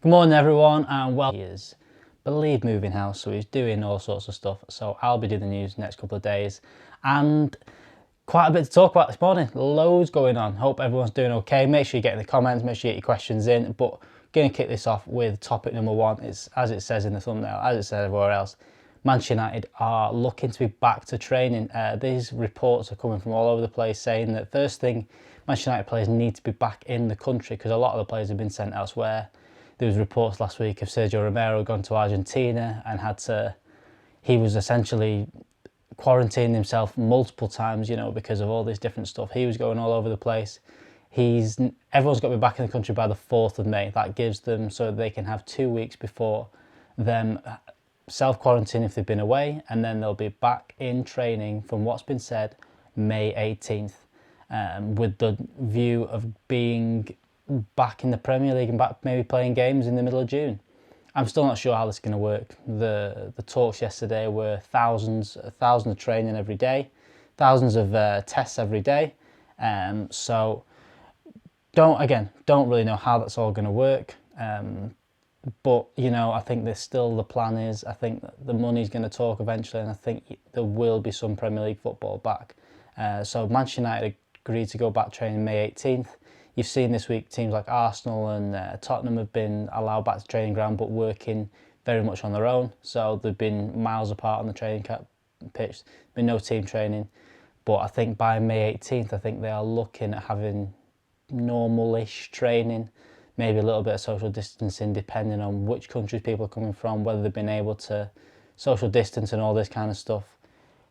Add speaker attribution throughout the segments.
Speaker 1: Good morning everyone, and he is believe moving house, so he's doing all sorts of stuff. So I'll be doing the news next couple of days, and quite a bit to talk about this morning. Loads going on. Hope everyone's doing okay. Make sure you get in the comments, make sure you get your questions in. But going to kick this off with topic number one. It's as it says in the thumbnail, as it says everywhere else. Manchester United are looking to be back to training. These reports are coming from all over the place saying that first thing, Manchester United players need to be back in the country because a lot of the players have been sent elsewhere. There was reports last week of Sergio Romero gone to Argentina and he was essentially quarantining himself multiple times, because of all this different stuff. He was going all over the place. Everyone's got to be back in the country by the 4th of May. That gives them so they can have 2 weeks before them self-quarantine if they've been away, and then they'll be back in training from what's been said May 18th, with the view of being back in the Premier League and back maybe playing games in the middle of June. I'm still not sure how this is going to work. The talks yesterday were thousands of training every day, thousands of tests every day. So don't really know how that's all going to work. But I think there's still the plan is I think the money's going to talk eventually, and I think there will be some Premier League football back. So Manchester United agreed to go back training May 18th. You've seen this week teams like Arsenal and Tottenham have been allowed back to training ground, but working very much on their own. So they've been miles apart on the training pitch. Been no team training, but I think by May 18th, I think they are looking at having normal-ish training, maybe a little bit of social distancing, depending on which countries people are coming from, whether they've been able to social distance and all this kind of stuff.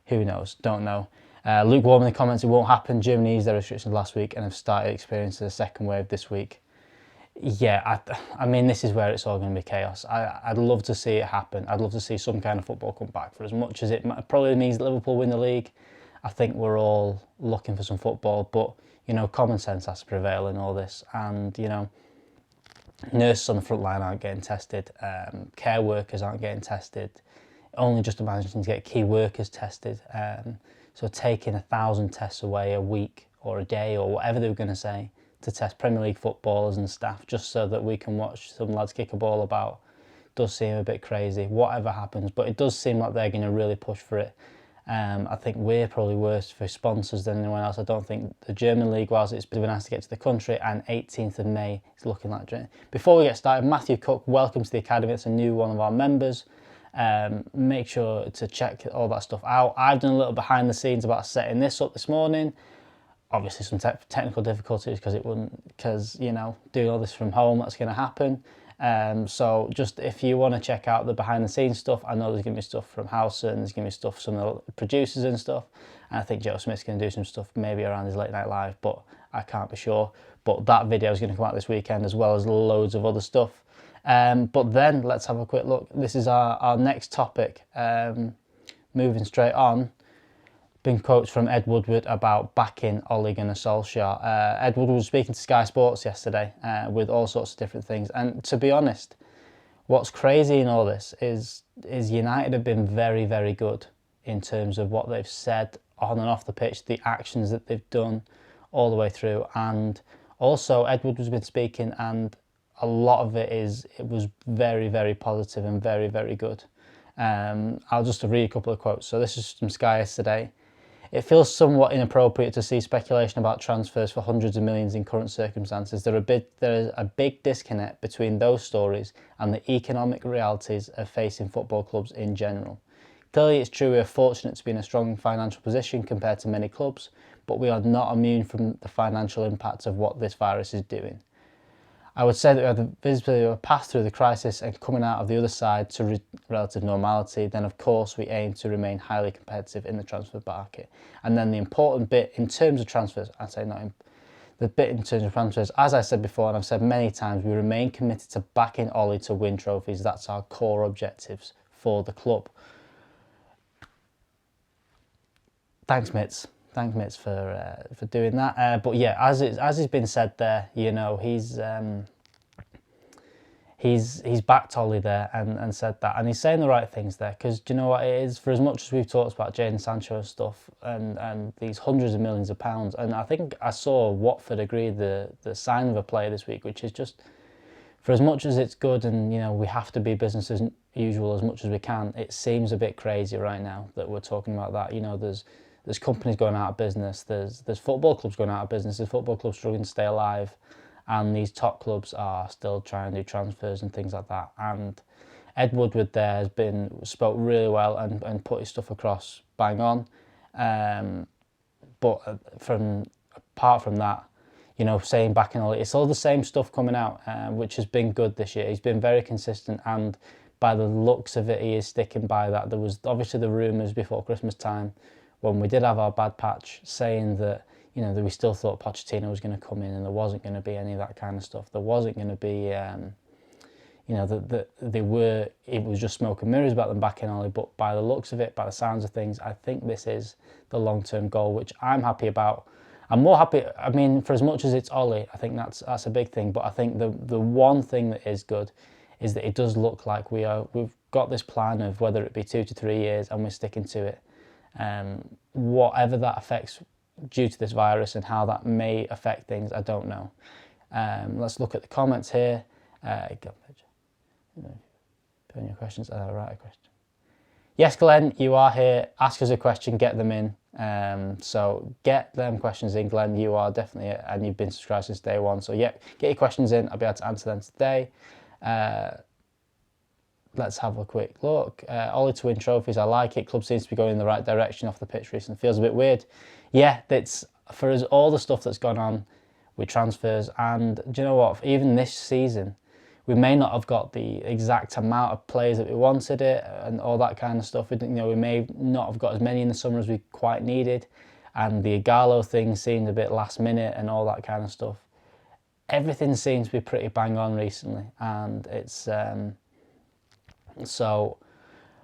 Speaker 1: Who knows? Don't know. Lukewarm in the comments, it won't happen. Germany eased their restrictions last week and have started experiencing a second wave this week. Yeah, I mean, this is where it's all going to be chaos. I'd love to see it happen. I'd love to see some kind of football come back. For as much as it probably means Liverpool win the league, I think we're all looking for some football. But, common sense has to prevail in all this. And, nurses on the front line aren't getting tested. Care workers aren't getting tested. Only just managing to get key workers tested. So taking 1,000 tests away a week or a day or whatever they were going to say to test Premier League footballers and staff just so that we can watch some lads kick a ball about does seem a bit crazy, whatever happens. But it does seem like they're going to really push for it. I think we're probably worse for sponsors than anyone else. I don't think the German League, whilst it's been nice to get to the country, and 18th of May is looking like... Before we get started, Matthew Cook, welcome to the Academy. It's a new one of our members. Make sure to check all that stuff out. I've done a little behind the scenes about setting this up this morning. Obviously some technical difficulties because doing all this from home, that's going to happen. So just if you want to check out the behind the scenes stuff, I know there's going to be stuff from Howson, there's going to be stuff from some of the producers and stuff. And I think Joe Smith's going to do some stuff maybe around his late night live, but I can't be sure. But that video is going to come out this weekend as well as loads of other stuff. But then let's have a quick look. This is our next topic. Moving straight on, been quotes from Ed Woodward about backing Ole Gunnar Solskjaer. Ed Woodward was speaking to Sky Sports yesterday with all sorts of different things. And to be honest, what's crazy in all this is United have been very, very good in terms of what they've said on and off the pitch, the actions that they've done all the way through. And also Ed Woodward's been speaking, and a lot of it was very, very positive and very, very good. I'll just read a couple of quotes. So this is from Sky yesterday. It feels somewhat inappropriate to see speculation about transfers for hundreds of millions in current circumstances. There is a big disconnect between those stories and the economic realities of facing football clubs in general. Clearly, it's true we are fortunate to be in a strong financial position compared to many clubs, but we are not immune from the financial impacts of what this virus is doing. I would say that we have the visibility of a path through the crisis and coming out of the other side to relative normality. Then, of course, we aim to remain highly competitive in the transfer market. And then the important bit in terms of transfers, the bit in terms of transfers, as I said before, and I've said many times, we remain committed to backing Ole to win trophies. That's our core objectives for the club. Thanks, Mitz. Thanks, Mitz, for doing that. But yeah, as has been said there, he's backed Ole there and said that, and he's saying the right things there, because do you know what it is? For as much as we've talked about Jadon Sancho and stuff, and these hundreds of millions of pounds, and I think I saw Watford agree the sign of a player this week, which is just for as much as it's good and, you know, we have to be business as usual as much as we can, it seems a bit crazy right now that we're talking about that. You know, there's companies going out of business, there's football clubs going out of business, there's football clubs struggling to stay alive, and these top clubs are still trying to do transfers and things like that. And Ed Woodward there spoke really well and put his stuff across bang on. But apart from that, you know, saying back in all, it's all the same stuff coming out, which has been good this year. He's been very consistent, and by the looks of it, he is sticking by that. There was obviously the rumours before Christmas time, when we did have our bad patch, saying that, you know, that we still thought Pochettino was going to come in and there wasn't going to be any of that kind of stuff. There wasn't going to be, you know, it was just smoke and mirrors about them back in Ollie. But by the looks of it, by the sounds of things, I think this is the long-term goal, which I'm happy about. I'm more happy, I mean, for as much as it's Ollie, I think that's a big thing. But I think the one thing that is good is that it does look like we've got this plan of whether it be 2 to 3 years and we're sticking to it. Whatever that affects due to this virus and how that may affect things, I don't know. Let's look at the comments here. Put in your questions. Right, a question. Yes, Glenn, you are here. Ask us a question, get them in. So get them questions in, Glenn. You are definitely, and you've been subscribed since day one. So yeah, get your questions in. I'll be able to answer them today. Let's have a quick look. Ollie to win trophies. I like it. Club seems to be going in the right direction off the pitch recently. Feels a bit weird. Yeah, that's for us, all the stuff that's gone on with transfers. And do you know what? Even this season, we may not have got the exact amount of players that we wanted it and all that kind of stuff. You know, we may not have got as many in the summer as we quite needed. And the Igalo thing seemed a bit last minute and all that kind of stuff. Everything seems to be pretty bang on recently. And it's... So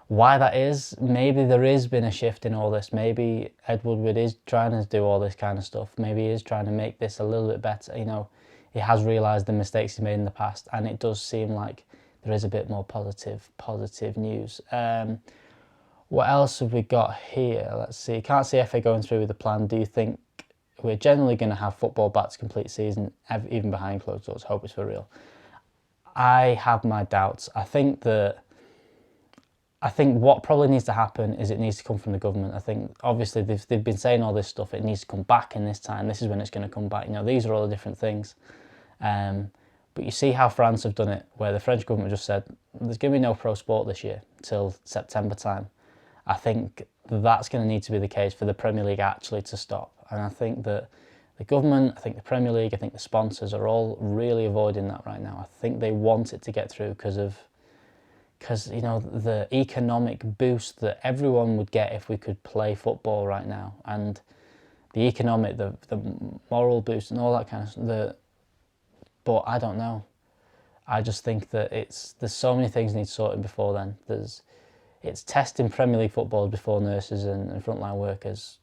Speaker 1: why that is, maybe there has been a shift in all this. Maybe Ed Woodward is trying to do all this kind of stuff. Maybe he is trying to make this a little bit better. You know, he has realised the mistakes he made in the past, and it does seem like there is a bit more positive news. What else have we got here? Let's see. Can't see FA going through with the plan. Do you think we're generally going to have football back to complete season, even behind closed doors? Hope it's for real. I have my doubts. I think what probably needs to happen is it needs to come from the government. I think obviously they've been saying all this stuff. It needs to come back in this time. This is when it's going to come back. You know, these are all the different things. But you see how France have done it, where the French government just said there's going to be no pro sport this year till September time. I think that's going to need to be the case for the Premier League actually to stop. And I think that the government, I think the Premier League, I think the sponsors are all really avoiding that right now. I think they want it to get through because, you know, the economic boost that everyone would get if we could play football right now, and the economic, the moral boost and all that kind of stuff. But I don't know. I just think that there's so many things need sorting before then. It's testing Premier League footballers before nurses and frontline workers.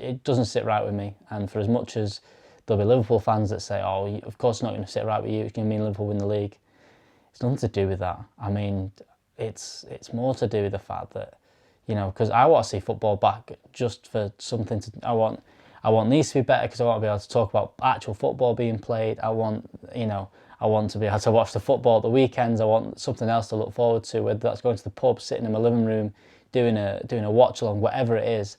Speaker 1: It doesn't sit right with me. And for as much as there'll be Liverpool fans that say, oh, of course it's not going to sit right with you, it's going to mean Liverpool win the league. It's nothing to do with that. I mean, it's more to do with the fact that, you know, because I want to see football back just for something to... I want these to be better because I want to be able to talk about actual football being played. I want to be able to watch the football at the weekends. I want something else to look forward to, whether that's going to the pub, sitting in my living room, doing a watch along, whatever it is.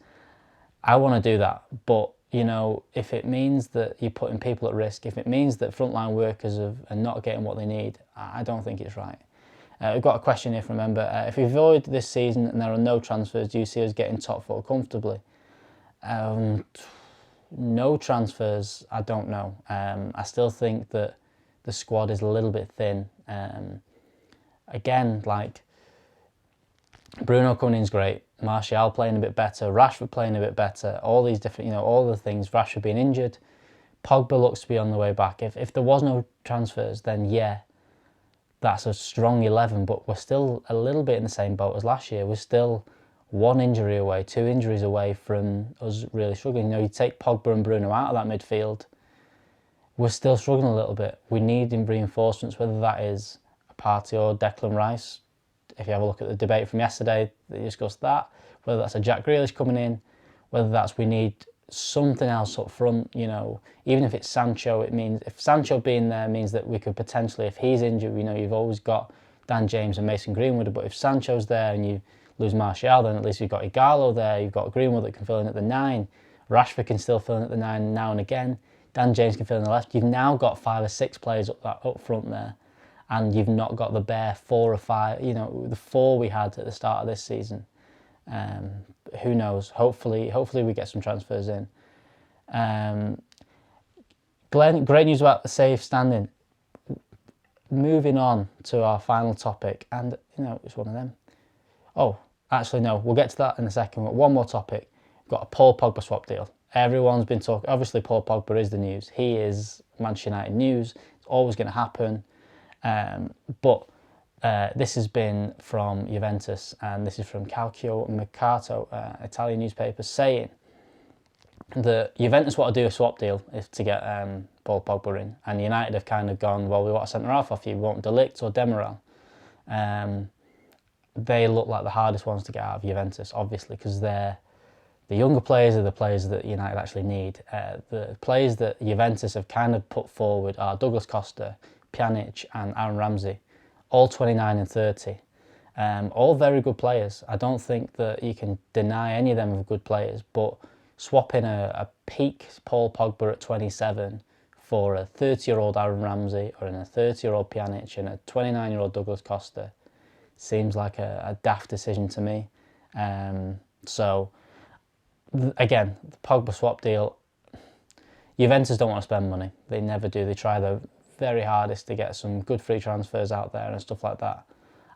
Speaker 1: I want to do that. But, you know, if it means that you're putting people at risk, if it means that frontline workers are not getting what they need, I don't think it's right. We've got a question here from a member. If we avoid this season and there are no transfers, do you see us getting top four comfortably? No transfers, I don't know. I still think that the squad is a little bit thin. Again, like, Bruno coming in is great. Martial playing a bit better. Rashford playing a bit better. All these different, you know, all the things. Rashford being injured. Pogba looks to be on the way back. If there was no transfers, then yeah, that's a strong 11. But we're still a little bit in the same boat as last year. We're still one injury away, 2 injuries away from us really struggling. You know, you take Pogba and Bruno out of that midfield, we're still struggling a little bit. We need reinforcements, whether that is a Partey or Declan Rice. If you have a look at the debate from yesterday, they discussed that. Whether that's a Jack Grealish coming in, whether that's we need something else up front, you know, even if it's Sancho, it means, if Sancho being there means that we could potentially, if he's injured, you know, you've always got Dan James and Mason Greenwood, but if Sancho's there and you lose Martial, then at least you've got Ighalo there, you've got Greenwood that can fill in at the 9, Rashford can still fill in at the 9 now and again, Dan James can fill in the left. You've now got 5 or 6 players up front there, and you've not got the bare 4 or 5, you know, the 4 we had at the start of this season. Who knows? Hopefully we get some transfers in. Glenn, great news about the safe standing. Moving on to our final topic, and you know, it's one of them. Oh, actually no, we'll get to that in a second. But one more topic. We've got a Paul Pogba swap deal. Everyone's been talking. Obviously, Paul Pogba is the news. He is Manchester United news. It's always going to happen. But this has been from Juventus, and this is from Calcio Mercato, Italian newspaper, saying that Juventus want to do a swap deal to get Paul Pogba in, and United have kind of gone, well, we want a centre-half off you, we want De Ligt or Demiral. They look like the hardest ones to get out of Juventus, obviously, because they're the younger players are the players that United actually need. The players that Juventus have kind of put forward are Douglas Costa, Pjanic and Aaron Ramsey, all 29 and 30. All very good players. I don't think that you can deny any of them of good players, but swapping a peak Paul Pogba at 27 for a 30-year-old Aaron Ramsey or a 30-year-old Pjanic and a 29-year-old Douglas Costa seems like a daft decision to me. So, again, the Pogba swap deal, Juventus don't want to spend money. They never do. They try their very hardest to get some good free transfers out there and stuff like that.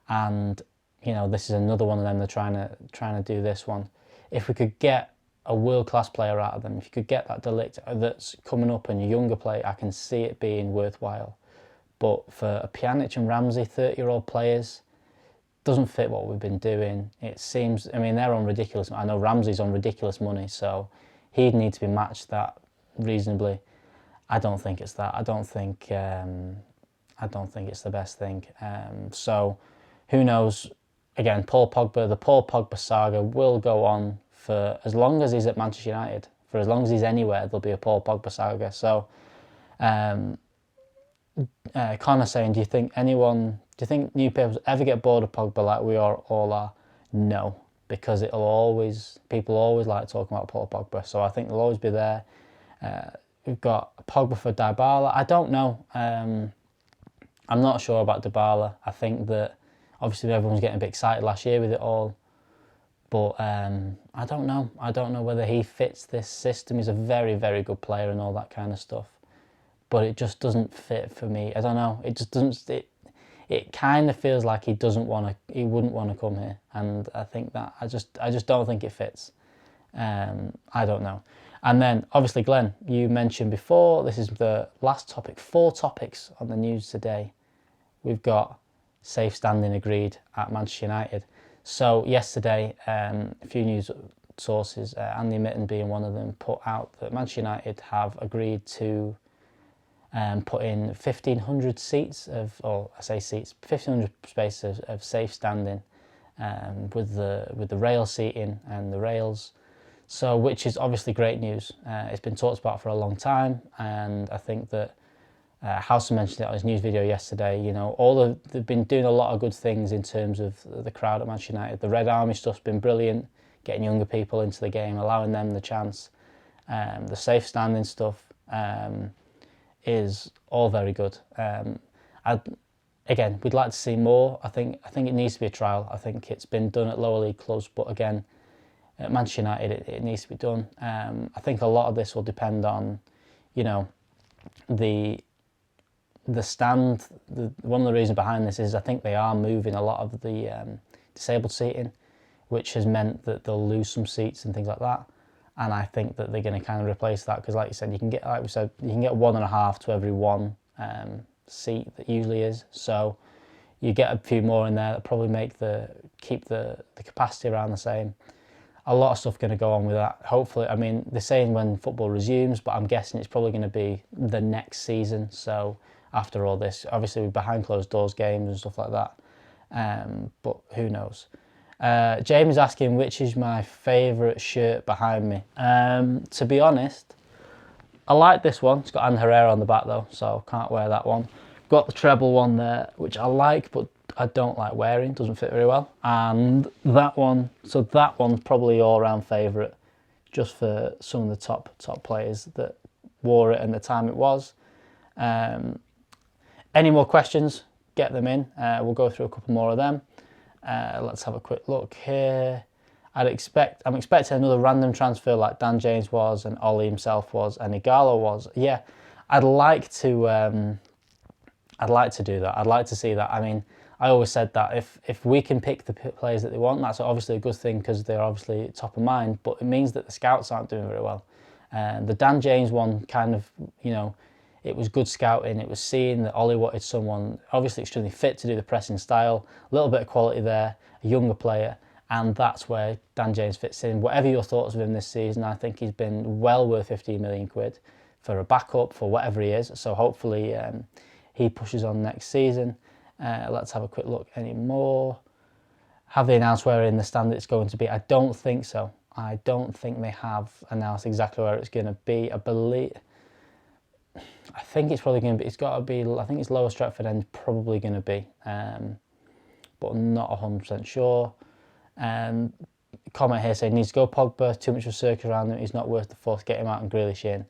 Speaker 1: And, you know, this is another one of them. They're trying to do this one. If we could get a world-class player out of them, if you could get that De Ligt that's coming up and a younger player, I can see it being worthwhile. But for a Pjanic and Ramsey, 30-year-old players, doesn't fit what we've been doing. It seems, I mean, they're on ridiculous, I know Ramsey's on ridiculous money, so he'd need to be matched that reasonably. I don't think it's that. I don't think it's the best thing. So who knows? Again, Paul Pogba, the Paul Pogba saga will go on for as long as he's at Manchester United. For as long as he's anywhere, there'll be a Paul Pogba saga. So, Connor saying, do you think newspapers ever get bored of Pogba like we all are? No, because people always like talking about Paul Pogba. So I think they'll always be there. We've got Pogba for Dybala. I don't know. I'm not sure about Dybala. I think that obviously everyone was getting a bit excited last year with it all. But I don't know. I don't know whether he fits this system. He's a very, very good player and all that kind of stuff. But it just doesn't fit for me. I don't know. It just doesn't. It kind of feels like he wouldn't want to come here. And I think that I just don't think it fits. I don't know. And then obviously, Glenn, you mentioned before, this is the last topic, 4 topics on the news today. We've got safe standing agreed at Manchester United. So yesterday, a few news sources, Andy Mitten being one of them, put out that Manchester United have agreed to put in 1,500 seats 1,500 spaces of safe standing with the rail seating and the rails. So, which is obviously great news. It's been talked about for a long time, and I think that Housen mentioned it on his news video yesterday. You know, they've been doing a lot of good things in terms of the crowd at Manchester United. The Red Army stuff's been brilliant, getting younger people into the game, allowing them the chance. The safe standing stuff is all very good. Again, we'd like to see more. I think it needs to be a trial. I think it's been done at lower league clubs, but again, at Manchester United, it needs to be done. I think a lot of this will depend on, you know, the stand. One of the reasons behind this is I think they are moving a lot of the disabled seating, which has meant that they'll lose some seats and things like that. And I think that they're going to kind of replace that because, like you said, you can get 1.5 to every 1 seat that usually is. So you get a few more in there that probably keep the capacity around the same. A lot of stuff going to go on with that. Hopefully, I mean, they're saying when football resumes, but I'm guessing it's probably going to be the next season. So after all this, obviously behind closed doors games and stuff like that. But who knows? James is asking which is my favourite shirt behind me. To be honest, I like this one. It's got Anne Herrera on the back though, so can't wear that one. Got the treble one there, which I like, but I don't like wearing. Doesn't fit very well. And that one, so that one's probably all-round favourite, just for some of the top players that wore it and the time it was. Any more questions? Get them in. We'll go through a couple more of them. Let's have a quick look here. I'm expecting another random transfer like Dan James was and Ollie himself was and Igalo was. Yeah, I'd like to do that. I'd like to see that. I mean, I always said that if we can pick the players that they want, that's obviously a good thing because they're obviously top of mind, but it means that the scouts aren't doing very well. The Dan James one kind of, you know, it was good scouting. It was seeing that Ollie wanted someone obviously extremely fit to do the pressing style, a little bit of quality there, a younger player, and that's where Dan James fits in. Whatever your thoughts of him this season, I think he's been well worth 15 million quid for a backup, for whatever he is. So hopefully he pushes on next season. Let's have a quick look anymore. Have they announced where in the stand it's going to be? I don't think so. I don't think they have announced exactly where it's going to be. I think it's probably going to be, it's got to be, I think it's Lower Stretford End probably going to be, but I'm not 100% sure. Comment here saying needs to go Pogba, too much of a circus around him, he's not worth the fuss, get him out and Grealish in.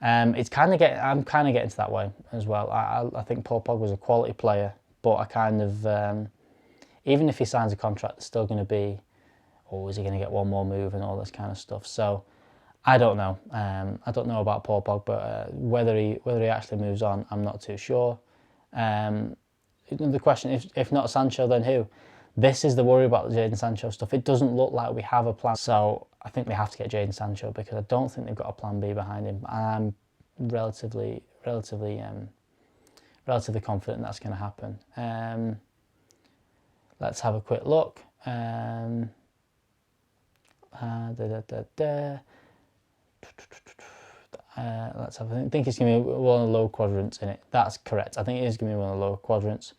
Speaker 1: I'm kind of getting to that way as well. I think Paul Pogba's a quality player, but I kind of, even if he signs a contract, it's still going to be, oh, is he going to get one more move and all this kind of stuff. So I don't know. I don't know about Paul Pogba. Whether he actually moves on, I'm not too sure. The question, if not Sancho, then who? This is the worry about the Jadon Sancho stuff. It doesn't look like we have a plan. So I think they have to get Jadon Sancho because I don't think they've got a plan B behind him. I'm relatively confident that's going to happen. Let's have a quick look. Let's have. I think it's going to be one of the low quadrants in it. That's correct. I think it is going to be one of the low quadrants.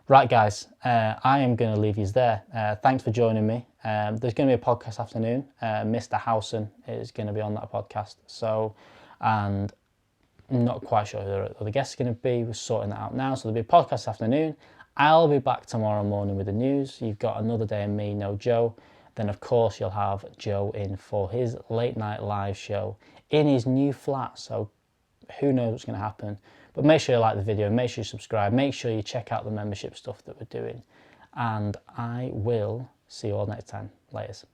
Speaker 1: Right, guys, I am going to leave you there. Thanks for joining me. There's going to be a podcast afternoon. Mr. Howson is going to be on that podcast. So, and I'm not quite sure who the guest is going to be. We're sorting that out now. So there'll be a podcast afternoon. I'll be back tomorrow morning with the news. You've got another day of me, no Joe. Then, of course, you'll have Joe in for his late night live show in his new flat. So who knows what's going to happen. But make sure you like the video, make sure you subscribe, make sure you check out the membership stuff that we're doing. And I will see you all next time. Laters.